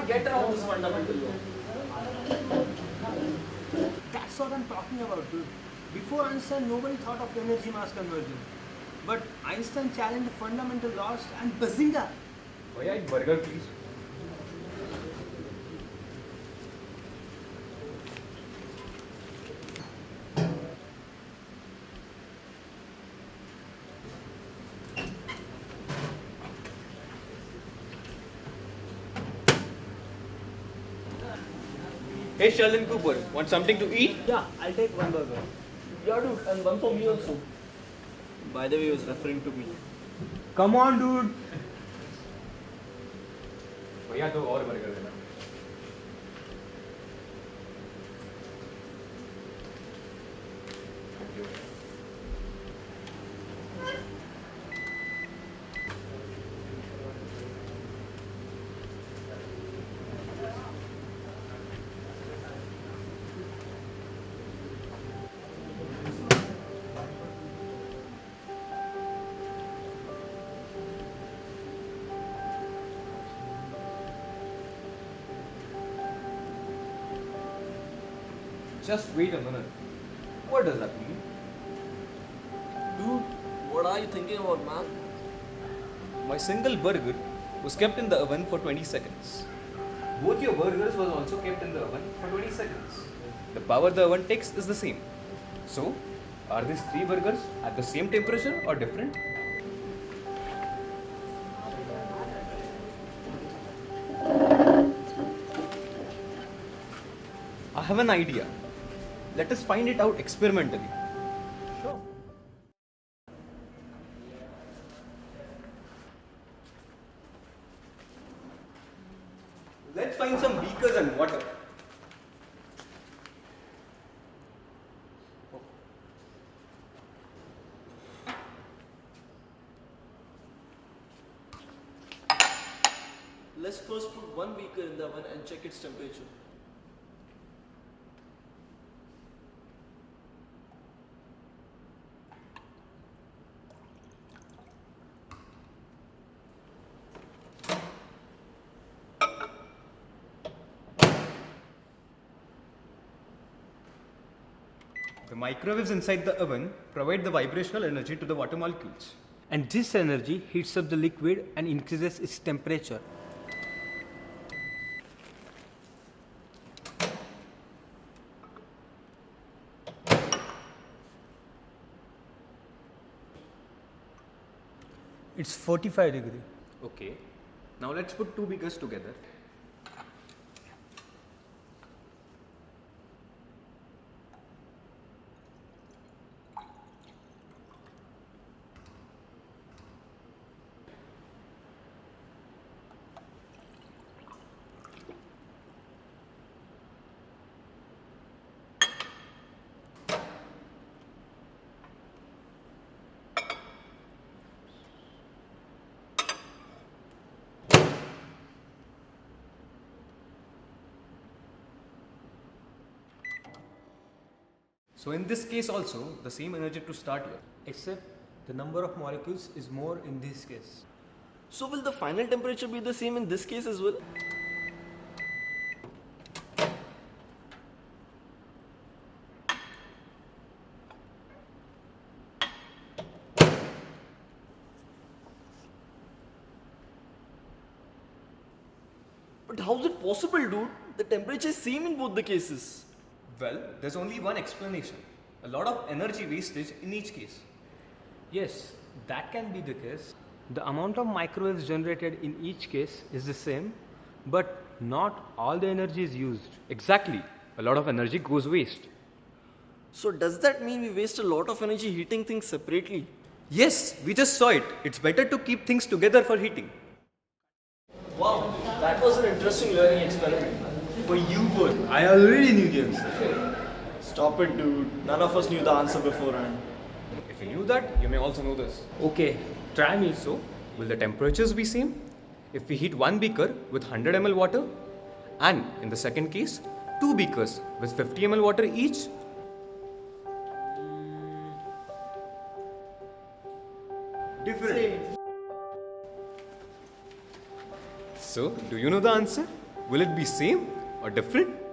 can't get around this fundamental law. That's what I'm talking about, dude. Before Einstein, nobody thought of energy mass conversion. But Einstein challenged the fundamental laws and bazinga! Bhaiya, एक burger please. Hey Sheldon Cooper, want something to eat? Yeah, I'll take one burger. Yeah, dude, and one for me also. By the way, he was referring to me. Come on, dude! भैया दो और burger देना. Thank you. Just wait a minute. What does that mean? Dude, what are you thinking about, man? My single burger was kept in the oven for 20 seconds. Both your burgers was also kept in the oven for 20 seconds. The power the oven takes is the same. So, are these three burgers at the same temperature or different? I have an idea. Let us find it out experimentally. Sure. Let's find some beakers and water. Let's first put one beaker in the oven and check its temperature. The microwaves inside the oven provide the vibrational energy to the water molecules. And this energy heats up the liquid and increases its temperature. It's 45 degrees. Okay. Now let's put two beakers together. So in this case also, the same energy to start with. Except the number of molecules is more in this case. So will the final temperature be the same in this case as well? But how is it possible, dude? The temperature is same in both the cases. Well, there's only one explanation. A lot of energy wastage in each case. Yes, that can be the case. The amount of microwaves generated in each case is the same, but not all the energy is used. Exactly. A lot of energy goes waste. So does that mean we waste a lot of energy heating things separately? Yes, we just saw it. It's better to keep things together for heating. Wow, that was an interesting learning experiment. For you both, I already knew the answer. Stop it, dude. None of us knew the answer beforehand. If you knew that, you may also know this. Okay, try me. So, will the temperatures be same? If we heat one beaker with 100 ml water, and in the second case, two beakers with 50 ml water each? Different. Same. So, do you know the answer? Will it be same or different?